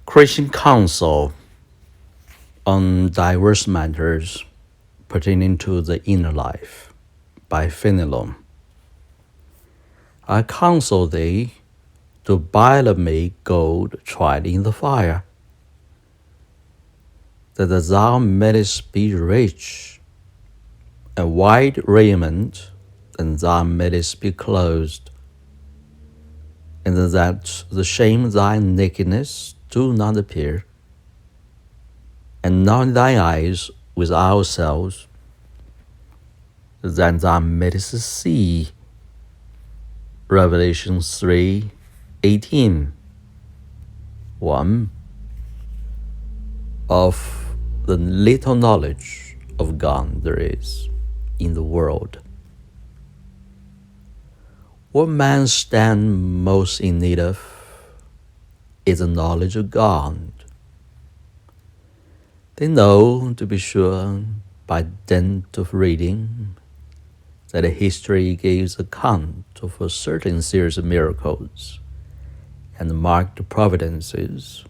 Christian Counsel on Diverse Matters Pertaining to the Inner Life by Fenelon. I counsel thee to buy of me gold tried in the fire, that thou mayest be rich, and white raiment, and thou mayest be clothed, and that the shame of thy nakedness do not appear, and not in thy eyes with ourselves, that thou mayest see. Revelation 3:18. One, of the little knowledge of God there is in the world. What man stands most in need of is the knowledge of God. They know, to be sure, by dint of reading, that history gives account of a certain series of miracles and marked providences.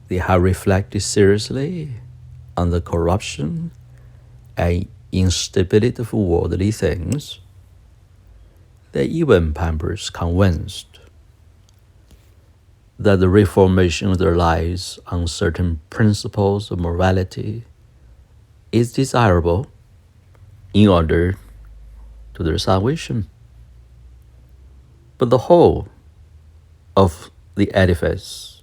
They have reflected seriously on the corruption and instability of worldly things. They even perhaps convinced that the reformation of their lives on certain principles of morality is desirable in order to their salvation. But the whole of the edifice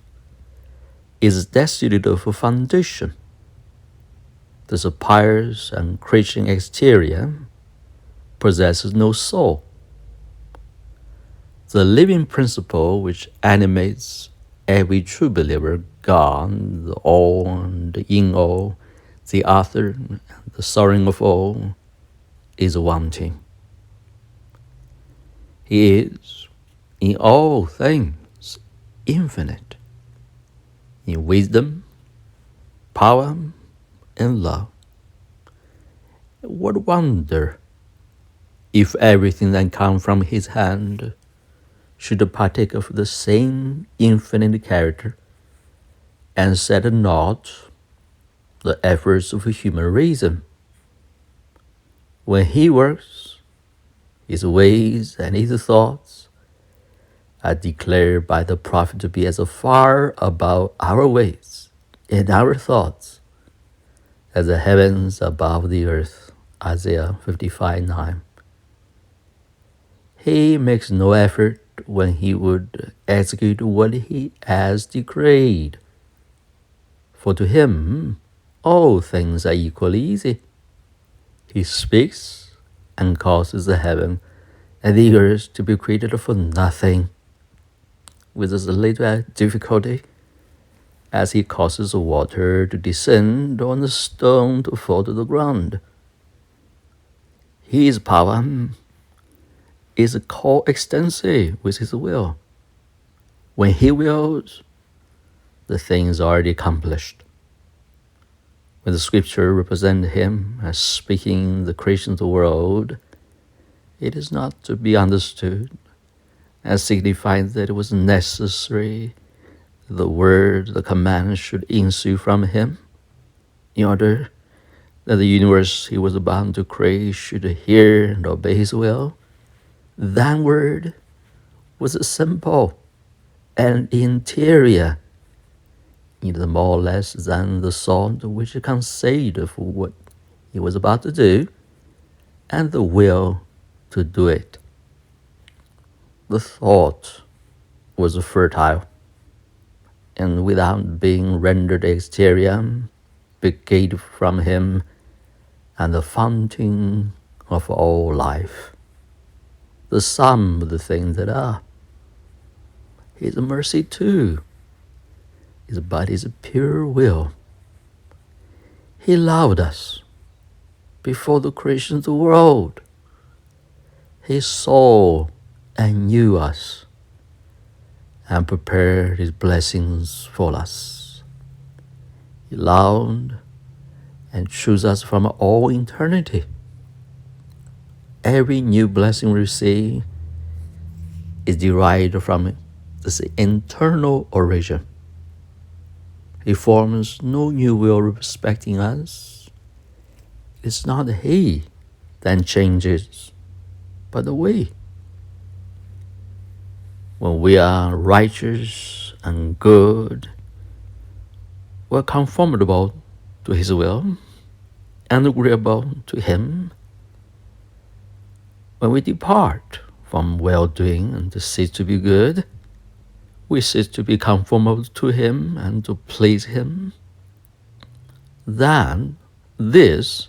is destitute of a foundation. The pious and Christian exterior possesses no soul. The living principle which animates every true believer, God, the all, the in all, the author, the sovereign of all, is wanting. He is, in all things, infinite, in wisdom, power, and love. What wonder if everything that comes from his hand should partake of the same infinite character and set at naught the efforts of human reason. When he works, his ways and his thoughts are declared by the prophet to be as far above our ways and our thoughts as the heavens above the earth. Isaiah 55:9. He makes no effort when he would execute what he has decreed. For to him all things are equally easy. He speaks and causes the heaven and the earth to be created for nothing, with as little difficulty as he causes the water to descend on the stone to fall to the ground. His power is coextensive with his will. When he wills, the thing is already accomplished. When the scripture represents him as speaking the creation of the world, it is not to be understood as signifying that it was necessary the word, the command should ensue from him in order that the universe he was bound to create should hear and obey his will. That word was simple and interior, neither more or less than the thought which conceived of what he was about to do and the will to do it. The thought was fertile, and without being rendered exterior, begat from him and the fountain of all life, the sum of the things that are. His mercy too is but his pure will. He loved us before the creation of the world. He saw and knew us and prepared his blessings for us. He loved and chose us from all eternity. Every new blessing we receive is derived from is the internal origin. He forms no new will respecting us. It's not he that changes, but the we. When we are righteous and good, we're conformable to his will and agreeable to him. When we depart from well-doing and to cease to be good, we cease to be conformable to him and to please him. Then this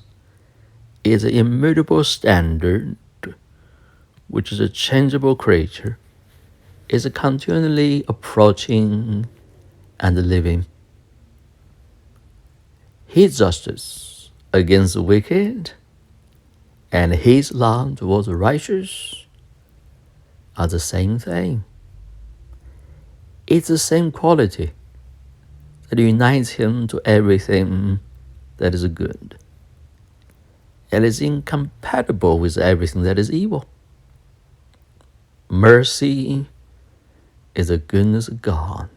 is an immutable standard, which is a changeable creature, is continually approaching and living. His justice against the wicked and his love towards the righteous are the same thing. It's the same quality that unites him to everything that is good. It is incompatible with everything that is evil. Mercy is the goodness of God,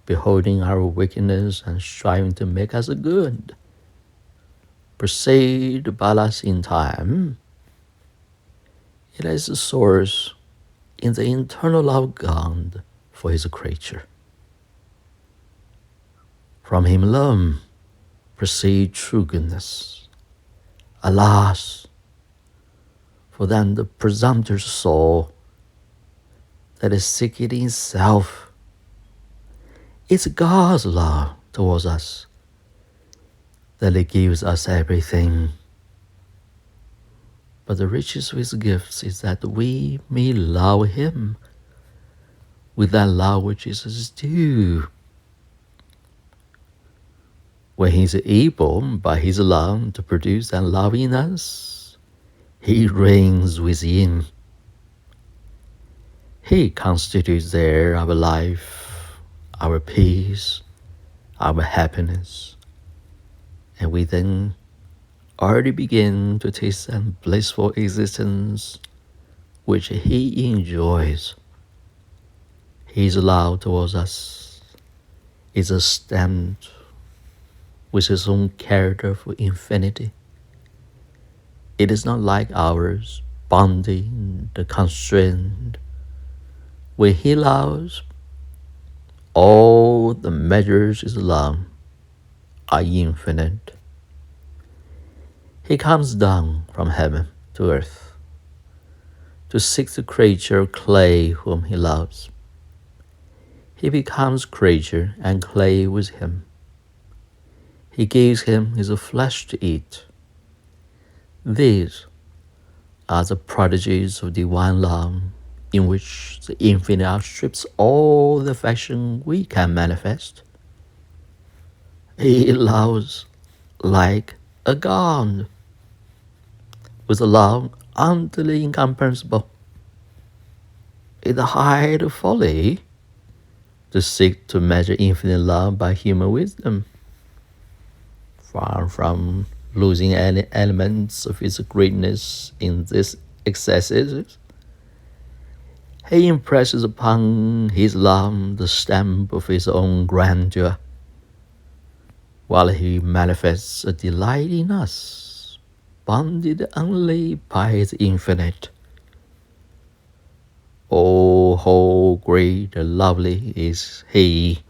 beholding our wickedness and striving to make us good. Perceived by us in time, it is the source in the internal love of God for his creature. From him alone proceed true goodness. Alas, for then the presumptuous soul that is seeking in itself, it's God's love towards us that it gives us everything. But the richest of his gifts is that we may love him with that love which is his due. When he is able by his love to produce that love in us, he reigns within. He constitutes there our life, our peace, our happiness, and we then already begin to taste that blissful existence which he enjoys. His love towards us is stamped with his own character for infinity. It is not like ours, bonding, the constraint. When he loves, all the measures of his love are infinite. He comes down from heaven to earth to seek the creature clay whom he loves. He becomes creature and clay with him. He gives him his flesh to eat. These are the prodigies of divine love, in which the infinite outstrips all the affection we can manifest. He loves like a God, with a love utterly incomprehensible. It is the height of folly to seek to measure infinite love by human wisdom. Far from losing any elements of his greatness in these excesses, he impresses upon his love the stamp of his own grandeur, while he manifests a delight in us, bounded only by his infinite. Oh, how great and lovely is he!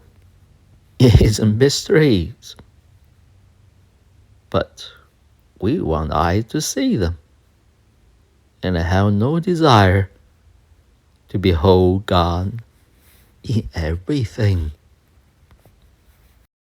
His mysteries! But we want eyes to see them, and have no desire to behold God in everything.